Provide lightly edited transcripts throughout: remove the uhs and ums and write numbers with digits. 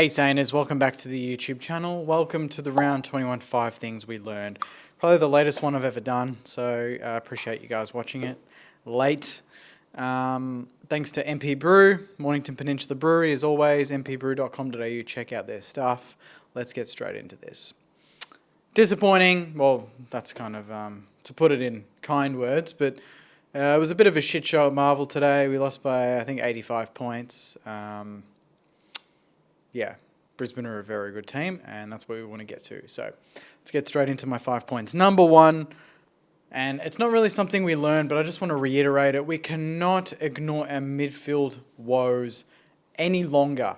Hey Saners, welcome back to the YouTube channel. Welcome to the round 21 5 things we learned. Probably the latest one I've ever done, so I appreciate you guys watching it late. Thanks to MP Brew, Mornington Peninsula Brewery, as always, mpbrew.com.au, check out their stuff. Let's get straight into this. Disappointing, well, that's kind of, to put it in kind words, but it was a bit of a shit show at Marvel today. We lost by, I think, 85 points. Yeah, Brisbane are a very good team, and that's what we want to get to. So let's get straight into my 5 points. Number one, and it's not really something we learned, but I just want to reiterate it. We cannot ignore our midfield woes any longer.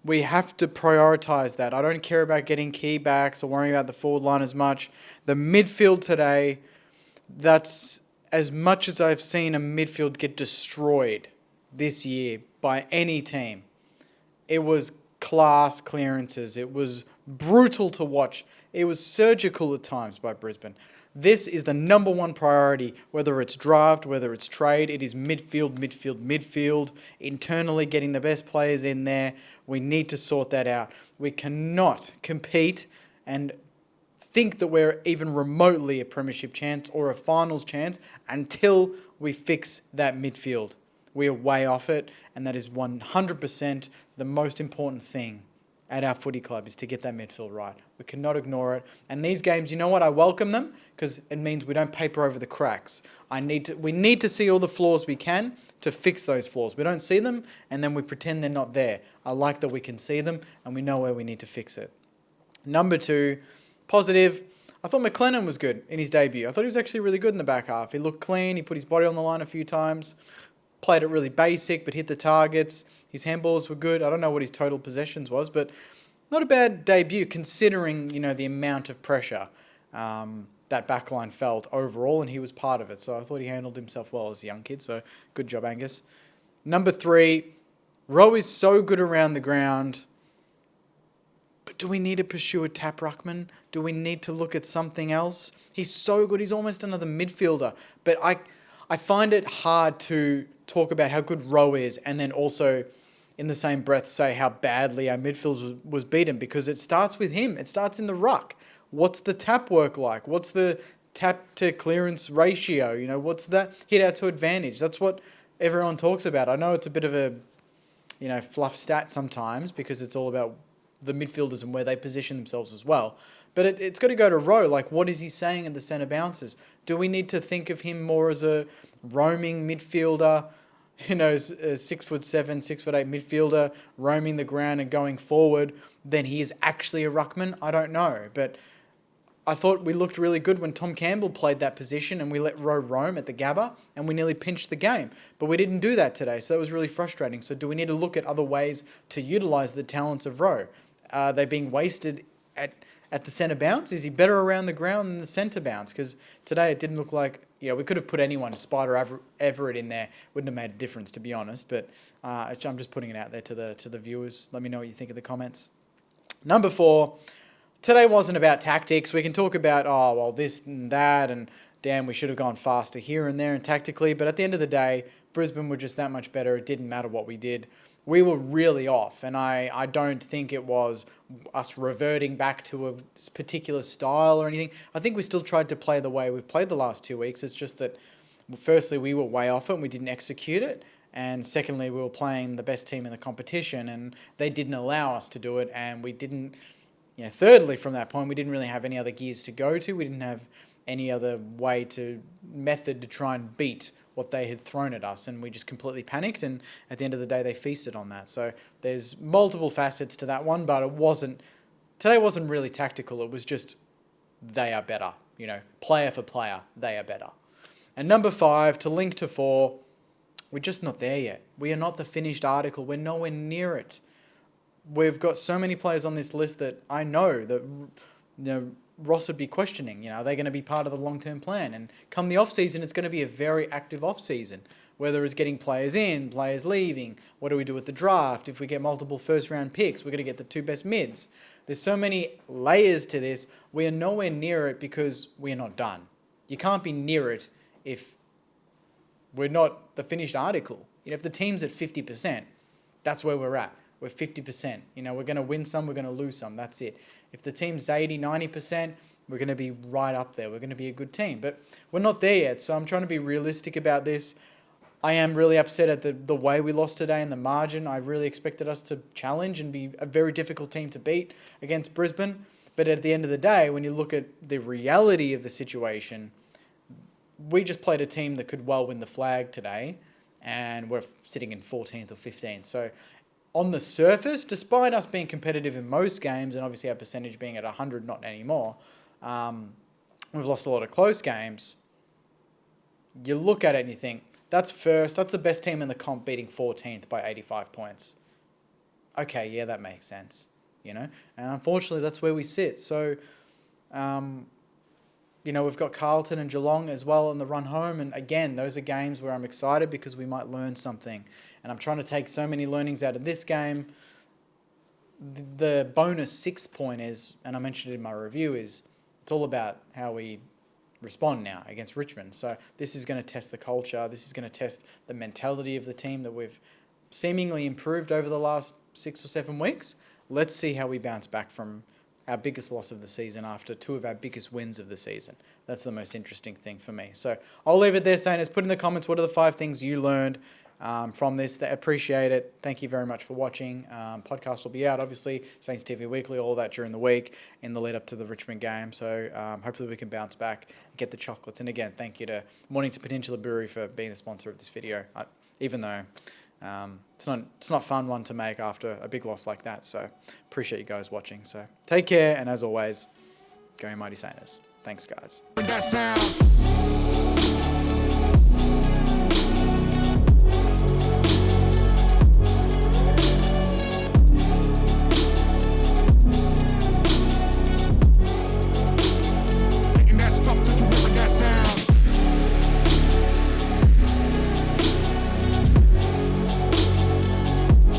We have to prioritise that. I don't care about getting key backs or worrying about the forward line as much. The midfield today, that's as much as I've seen a midfield get destroyed this year by any team. It was class clearances. It was brutal to watch. It was surgical at times by Brisbane. This is the number one priority, whether it's draft, whether it's trade. It is midfield, midfield, midfield. Internally getting the best players in there. We need to sort that out. We cannot compete and think that we're even remotely a premiership chance or a finals chance until we fix that midfield. We are way off it, and that is 100% the most important thing at our footy club is to get that midfield right. We cannot ignore it. And these games, you know what? I welcome them because it means we don't paper over the cracks. We need to see all the flaws we can to fix those flaws. We don't see them, and then we pretend they're not there. I like that we can see them, and we know where we need to fix it. Number two, positive. I thought McLennan was good in his debut. I thought he was actually really good in the back half. He looked clean. He put his body on the line a few times. Played it really basic, but hit the targets. His handballs were good. I don't know what his total possessions was, but not a bad debut considering, the amount of pressure that backline felt overall, and he was part of it. So I thought he handled himself well as a young kid. So good job, Angus. Number three, Rowe is so good around the ground. But do we need to pursue a tap Ruckman? Do we need to look at something else? He's so good. He's almost another midfielder. But I find it hard to talk about how good Rowe is and then also in the same breath say how badly our midfield was beaten, because it starts with him. It starts in the ruck. What's the tap work like? What's the tap to clearance ratio? What's that hit out to advantage? That's what everyone talks about. I know it's a bit of a fluff stat sometimes because it's all about the midfielders and where they position themselves as well. But it's got to go to Rowe. Like, what is he saying at the centre bounces? Do we need to think of him more as a roaming midfielder, a 6'7", 6'8" midfielder, roaming the ground and going forward, than he is actually a ruckman? I don't know. But I thought we looked really good when Tom Campbell played that position and we let Rowe roam at the Gabba and we nearly pinched the game. But we didn't do that today, so that was really frustrating. So do we need to look at other ways to utilise the talents of Rowe? Are they being wasted at the centre bounce? Is he better around the ground than the centre bounce? Because today it didn't look like, we could have put anyone, Spider Everett in there. Wouldn't have made a difference, to be honest. But I'm just putting it out there to the viewers. Let me know what you think in the comments. Number four, today wasn't about tactics. We can talk about, this and that, and damn, we should have gone faster here and there and tactically. But at the end of the day, Brisbane were just that much better. It didn't matter what we did. We were really off, and I don't think it was us reverting back to a particular style or anything. I think we still tried to play the way we've played the last 2 weeks. It's just that, firstly, we were way off it and we didn't execute it. And secondly, we were playing the best team in the competition and they didn't allow us to do it. And we didn't, thirdly, from that point, we didn't really have any other gears to go to. We didn't have any other method to try and beat what they had thrown at us, and we just completely panicked, and at the end of the day they feasted on that. So there's multiple facets to that one, but today wasn't really tactical. It was just they are better, player for player, they are better. And number five, to link to four, we're just not there yet. We are not the finished article. We're nowhere near it. We've got so many players on this list that I know that Ross would be questioning, are they going to be part of the long-term plan? And come the off-season, it's going to be a very active off-season, whether it's getting players in, players leaving. What do we do with the draft? If we get multiple first-round picks, we're going to get the two best mids. There's so many layers to this. We are nowhere near it because we are not done. You can't be near it if we're not the finished article. If the team's at 50%, that's where we're at. we're 50%. You know, we're going to win some, we're going to lose some. That's it. If the team's 80, 90%, we're going to be right up there. We're going to be a good team. But we're not there yet, so I'm trying to be realistic about this. I am really upset at the way we lost today and the margin. I really expected us to challenge and be a very difficult team to beat against Brisbane. But at the end of the day, when you look at the reality of the situation, we just played a team that could well win the flag today, and we're sitting in 14th or 15th. So on the surface, despite us being competitive in most games, and obviously our percentage being at 100, not anymore, we've lost a lot of close games. You look at it and you think, that's first, that's the best team in the comp beating 14th by 85 points. Okay, yeah, that makes sense, you know? And unfortunately, that's where we sit. So, you know, we've got Carlton and Geelong as well on the run home. And again, those are games where I'm excited because we might learn something. And I'm trying to take so many learnings out of this game. The bonus 6 point is, and I mentioned it in my review, is it's all about how we respond now against Richmond. So this is going to test the culture. This is going to test the mentality of the team that we've seemingly improved over the last 6 or 7 weeks. Let's see how we bounce back from our biggest loss of the season after 2 of our biggest wins of the season. That's the most interesting thing for me. So I'll leave it there, Saints. Put in the comments, what are the 5 things you learned from this? I appreciate it. Thank you very much for watching. Podcast will be out, obviously, Saints TV Weekly, all that during the week in the lead up to the Richmond game. So hopefully we can bounce back and get the chocolates. And again, thank you to Mornington Peninsula Brewery for being the sponsor of this video, even though it's not fun one to make after a big loss like that. So appreciate you guys watching. So take care, and as always, go Mighty Saints. Thanks, guys.